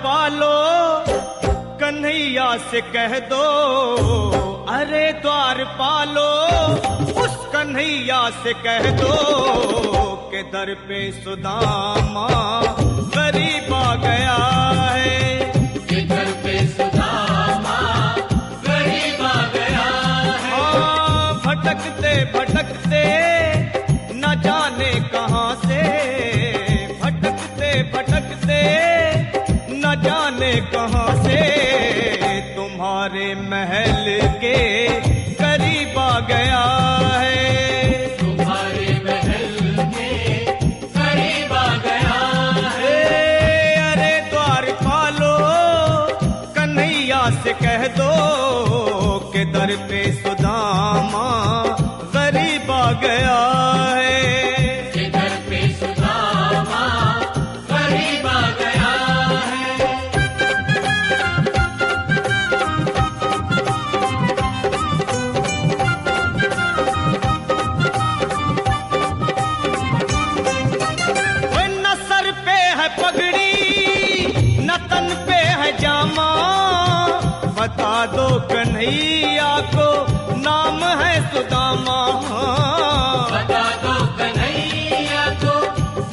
पालो कन्हैया से कह दो, अरे द्वार पालो उस कन्हैया से कह दो के दर पे सुदामा गरीब आ गया है, के दर पे सुदामा गरीब आ गया है। हाँ, भटकते भटकते न जाने कहाँ से, भटकते भटकते न जाने कहाँ से तुम्हारे महल के करीब आ गया है, तुम्हारे महल के करीब आ गया है। अरे द्वार पालो कन्हैया से कह दो के दर पे सुदामा गरीब आ गया है, के दर पे सुदामा गरीब आ गया है। न सर पे है पगड़ी न तन पे है जामा, बता दो कन्हैया को नाम है सुदामा, बता दो कन्हैया को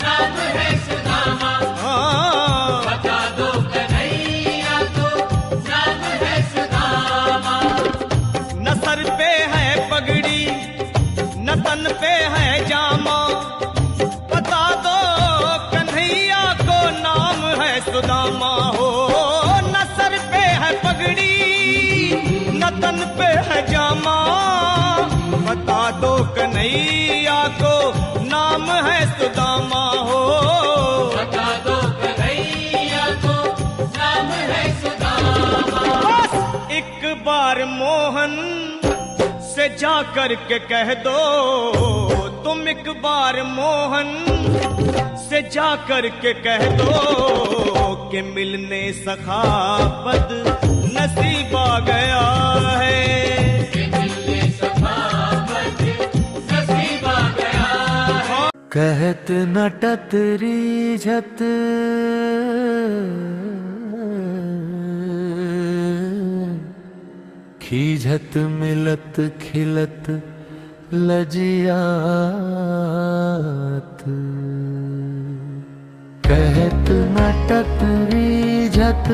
नाम है सुदामा, बता दो कन्हैया को नाम है सुदामा। न सर पे है पगड़ी न तन पे है जामा, बता दो कन्हैया को नाम है सुदामा हो। न सर पे है पगड़ी न तन पे है जामा, बता दो कन्हैया को नाम है सुदामा हो, बता दो कन्हैया को नाम है सुदामा। बस एक बार मोहन से जा कर के कह दो, तुम एक बार मोहन से जा कर के कह दो कि मिलने सखावत नसीब आ गया है, के मिलने सखावत नसीब आ गया है। कहत नटत रीझत खीझत मिलत खिलत लजियात, कहत नटत रीझत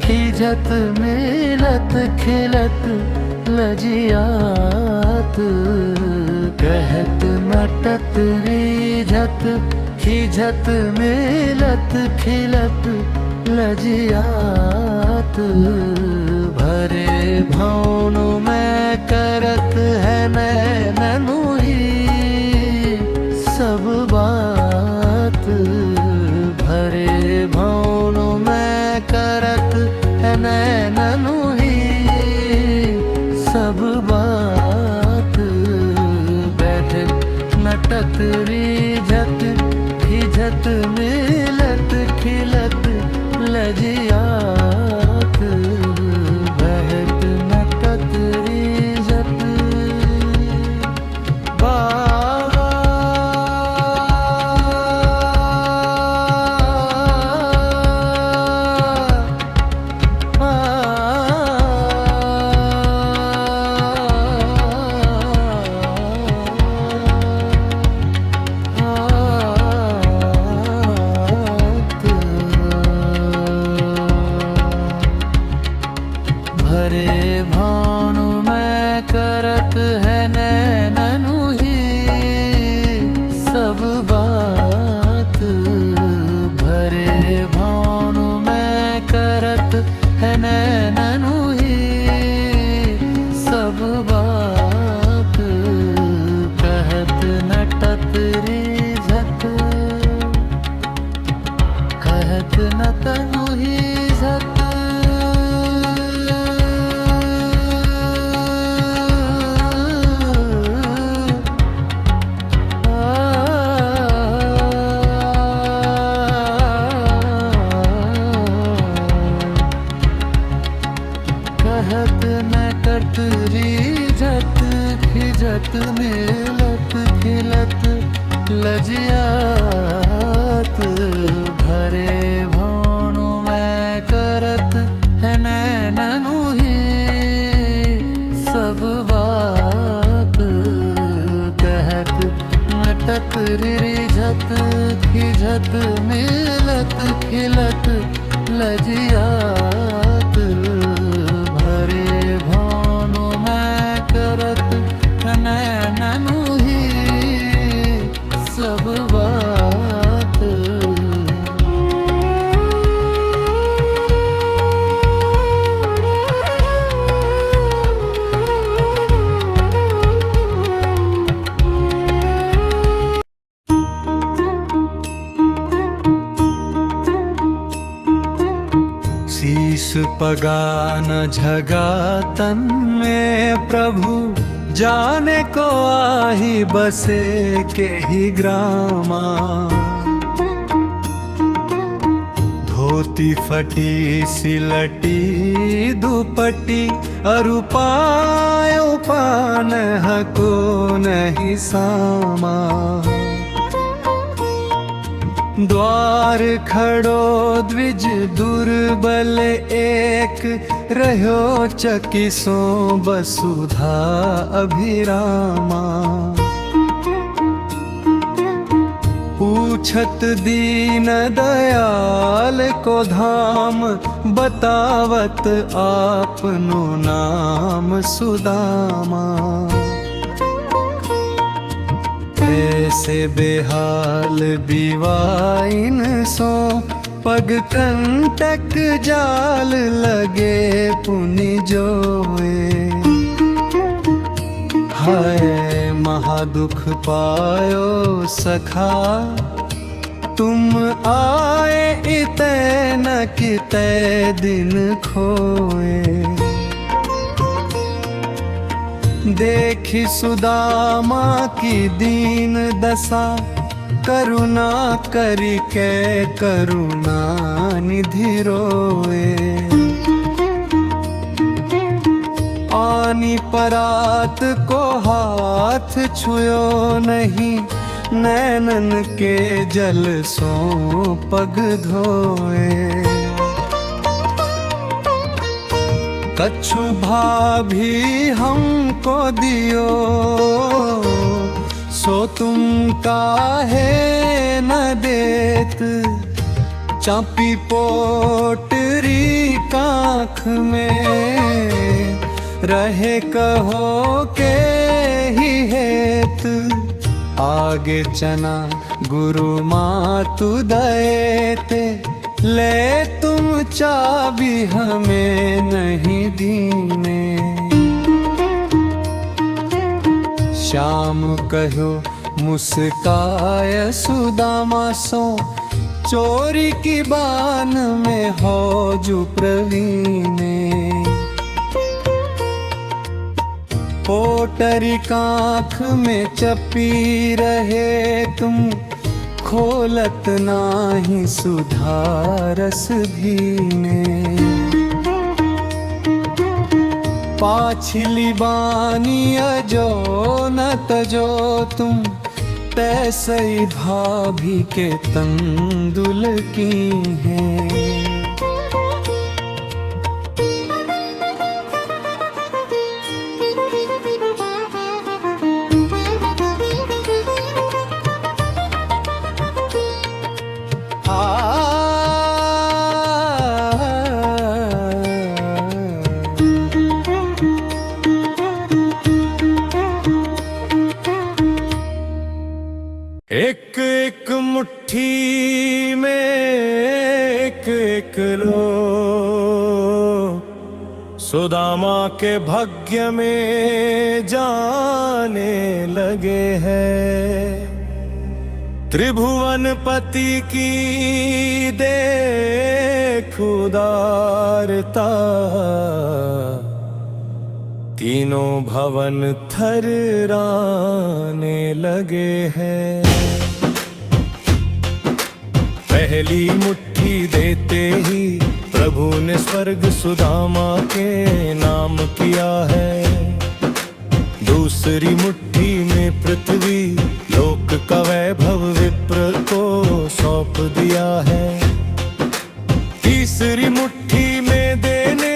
खीझत मिलत खिलत लजियात, कहत नटत रीझत खीझत मिलत खिलत लजियात, भरे भौन में करत है नैननुही सब बात, भरे भौन में करत है नैननुही सब बात, बैठे नटत रीझत खिझत मिलत खिलत लजियात, बहत नटत रीझत बाबा भरे भानु में करत है नैननुही सब बात, भरे भानु में करत है नैननुही सब बात, कहत नटत रीझत कहत नटनुही झत, कहत नटत रीझत खिझत मिलत खिलत लजियात, भरे भानु में करत रिझत खिझत मिलत खिलत लजियात भरे भानु मैं करत नैनन ही सब बात। शीस पगा न झगा तन में प्रभु जाने को आही बसे के ही ग्रामा। धोती फटी सिलटी दुपट्टी अरुपायो पान हको नहीं सामा। द्वार खड़ो द्विज दुर्बल एक रह्यो चकिसो वसुधा अभिरामा। पूछत दीन दयाल को धाम बतावत आपनो नाम सुदामा। ऐसे बेहाल बिवाइन सो पग कंटक जाल लगे पुनि जोए। हाय महादुख पायो सखा तुम आए इते न किते दिन खोए। देखी सुदामा की दीन दशा करुणा करी के करुणा निधि रोए। आनी परात को हाथ छुयो नहीं नैनन के जल सो पग धोए। कछु भाभी हमको दियो सो तुम काहे न देत। चापी पोटरी काख में रहे कहो के ही हेत। आगे चना गुरु मातु दयते ले तुम चाबी हमें नहीं दीने। श्याम कहो मुस्काय सुदामा सो चोरी की बान में हो जो प्रवीणे। पोटरी काख में चपी रहे तुम खोलत नाही सुधारस भीने। पाछली बानी अजो न तजो तुम तैसई भाभी के तंदुल की हैं। एक एक मुट्ठी में एक एक लो सुदामा के भाग्य में जाने लगे हैं। त्रिभुवन पति की देख उदारता तीनों भवन थर्राने लगे हैं। पहली मुट्ठी देते ही प्रभु ने स्वर्ग सुदामा के नाम किया है। दूसरी मुट्ठी में पृथ्वी लोक का वैभव विप्र को सौंप दिया है। तीसरी मुट्ठी में देने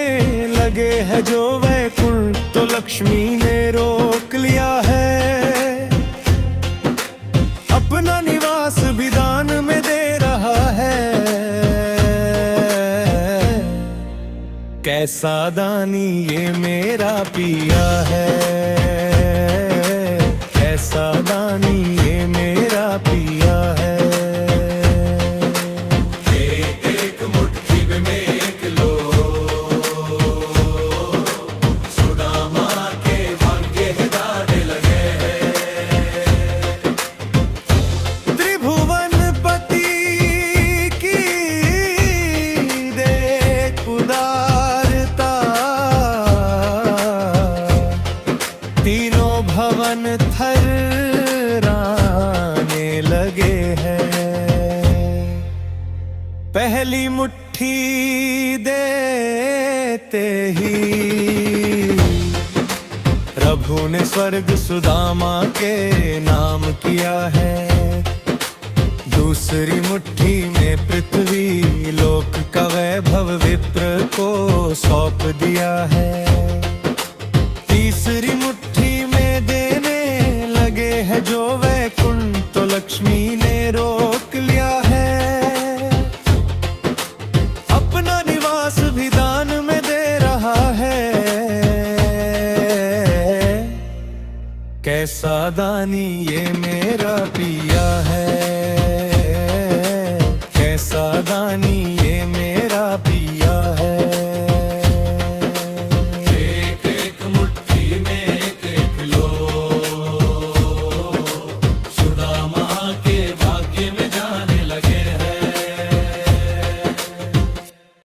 लगे है जो वैकुंठ तो लक्ष्मी ने रोक लिया है। कैसा दानी ये मेरा पिया है, कैसा दानी ये मेरा पिया है। एक मुट्ठी में एक लो, सुदामा के भाग्य दाढ़े लगे हैं। त्रिभुवनपति की देख उदारता, तीनों भवन थर्राने लगे हैं। पहली मुट्ठी देते ही प्रभु ने स्वर्ग सुदामा के नाम किया है। दूसरी मुट्ठी में पृथ्वी लोक का वैभव विप्र को सौंप दिया है। तीसरी मुट्ठी में देने लगे है जो वैकुंठ तो लक्ष्मी